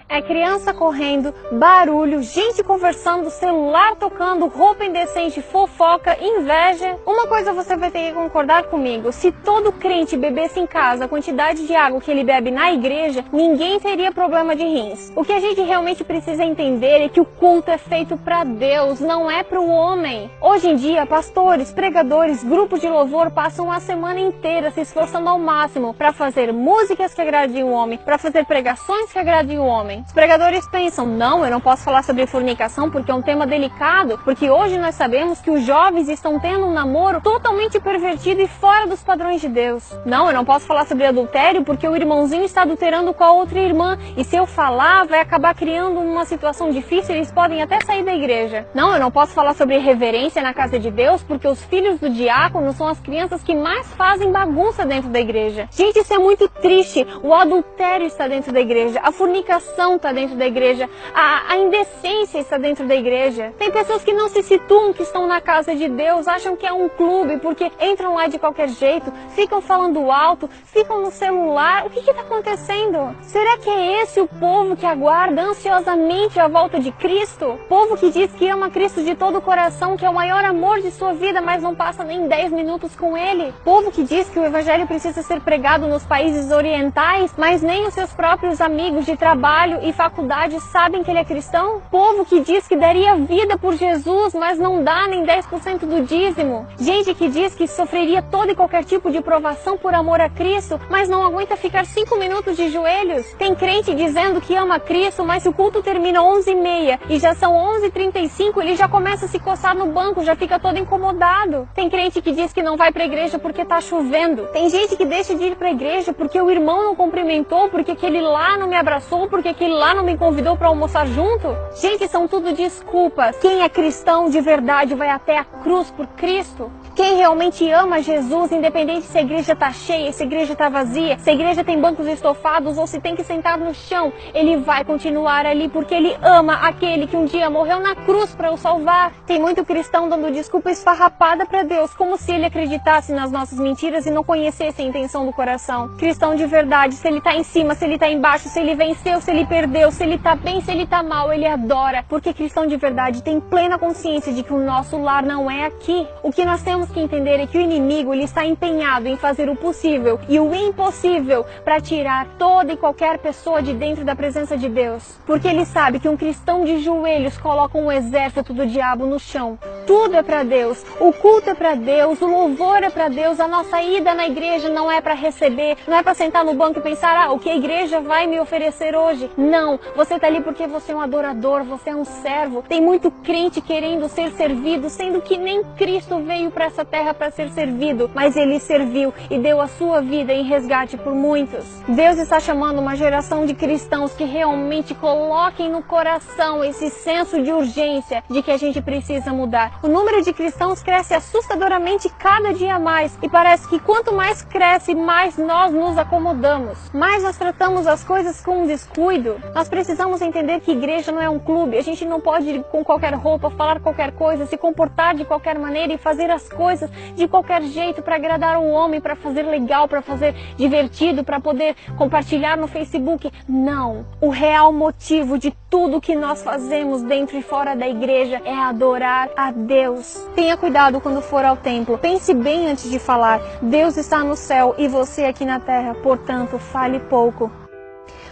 É criança correndo, barulho, gente conversando, celular tocando, roupa indecente, fofoca, inveja. Uma coisa você vai ter que concordar comigo: se todo crente bebesse em casa a quantidade de água que ele bebe na igreja, ninguém teria problema de rins. O que a gente realmente precisa entender é que o culto é feito para Deus, não é para o homem. Hoje em dia, pastores, pregadores, grupos de louvor passam a semana inteira se esforçando ao máximo para fazer músicas que agradem o homem, para fazer pregações que agradem o homem. Os pregadores pensam: não, eu não posso falar sobre fornicação porque é um tema delicado, porque hoje nós sabemos que os jovens estão tendo um namoro totalmente pervertido e fora dos padrões de Deus. Não, eu não posso falar sobre adultério porque o irmãozinho está adulterando com a outra irmã, e se eu falar vai acabar criando uma situação difícil e eles podem até sair da igreja. Não, eu não posso falar sobre reverência na casa de Deus porque os filhos do diácono são as crianças que mais fazem bagunça dentro da igreja. Gente, isso é muito triste. O adultério está dentro da igreja, a fornicação está dentro da igreja, a indecência está dentro da igreja. Tem pessoas que não se situam que estão na casa de Deus, acham que é um clube porque entram lá de qualquer jeito, ficam falando alto, ficam no celular. O que está acontecendo? Será que é esse o povo que aguarda ansiosamente a volta de Cristo? Povo que diz que ama Cristo de todo o coração, que é o maior amor de sua vida, mas não passa nem 10 minutos com Ele? Povo que diz que o evangelho precisa ser pregado nos países orientais, mas nem os seus próprios amigos de trabalho e faculdade sabem que ele é cristão? Povo que diz que daria vida por Jesus, mas não dá nem 10% do dízimo? Gente que diz que sofreria todo e qualquer tipo de provação por amor a Cristo, mas não aguenta ficar 5 minutos de joelhos? Tem crente dizendo que ama Cristo, mas se o culto termina 11h30 e já são 11h35, ele já começa a se coçar no banco, já fica todo incomodado. Tem crente que diz que não vai pra igreja porque tá chovendo. Tem gente que deixa de ir pra igreja porque o irmão não cumprimentou, porque aquele lá não me abraçou, porque aquele lá não me convidou para almoçar junto. Gente, são tudo desculpas. Quem é cristão de verdade vai até a cruz por Cristo. Quem realmente ama Jesus, independente se a igreja está cheia, se a igreja está vazia, se a igreja tem bancos estofados ou se tem que sentar no chão, ele vai continuar ali porque ele ama aquele que um dia morreu na cruz para o salvar. Tem muito cristão dando desculpa esfarrapada para Deus, como se ele acreditasse nas nossas mentiras e não conhecesse a intenção do coração. Cristão de verdade, se ele está em cima, se ele está embaixo, se ele venceu, se ele perdeu, se ele está bem, se ele está mal, ele adora. Porque cristão de verdade tem plena consciência de que o nosso lar não é aqui. O que nós temos que entender é que o inimigo ele está empenhado em fazer o possível e o impossível para tirar toda e qualquer pessoa de dentro da presença de Deus. Porque ele sabe que um cristão de joelhos coloca um exército do diabo no chão. Tudo é para Deus, o culto é para Deus, o louvor é para Deus, a nossa ida na igreja não é para receber, não é para sentar no banco e pensar: o que a igreja vai me oferecer hoje? Não, você está ali porque você é um adorador, você é um servo. Tem muito crente querendo ser servido, sendo que nem Cristo veio para essa terra para ser servido, mas ele serviu e deu a sua vida em resgate por muitos. Deus está chamando uma geração de cristãos que realmente coloquem no coração esse senso de urgência de que a gente precisa mudar. O número de cristãos cresce assustadoramente cada dia mais e parece que quanto mais cresce, mais nós nos acomodamos, mais nós tratamos as coisas com descuido. Nós precisamos entender que igreja não é um clube. A gente não pode ir com qualquer roupa, falar qualquer coisa, se comportar de qualquer maneira e fazer as coisas de qualquer jeito para agradar o homem, para fazer legal, para fazer divertido, para poder compartilhar no Facebook. Não. O real motivo de tudo que nós fazemos dentro e fora da igreja é adorar a Deus. Tenha cuidado quando for ao templo. Pense bem antes de falar. Deus está no céu e você aqui na terra, portanto, fale pouco.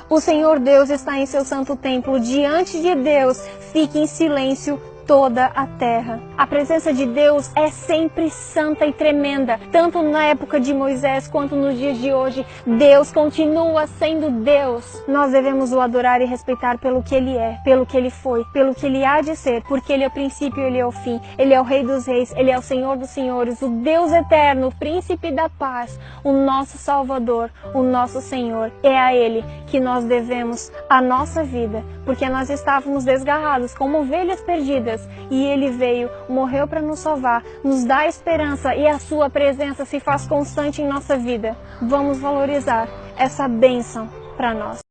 O Senhor Deus está em seu santo templo. Diante de Deus, fique em silêncio toda a terra. A presença de Deus é sempre santa e tremenda, tanto na época de Moisés quanto nos dias de hoje. Deus continua sendo Deus. Nós devemos o adorar e respeitar pelo que Ele é, pelo que Ele foi, pelo que Ele há de ser, porque Ele é o princípio e Ele é o fim. Ele é o Rei dos Reis, Ele é o Senhor dos Senhores, o Deus eterno, o Príncipe da Paz, o nosso Salvador, o nosso Senhor. É a Ele que nós devemos a nossa vida, porque nós estávamos desgarrados como ovelhas perdidas, e Ele veio, morreu para nos salvar, nos dá esperança e a sua presença se faz constante em nossa vida. Vamos valorizar essa bênção para nós.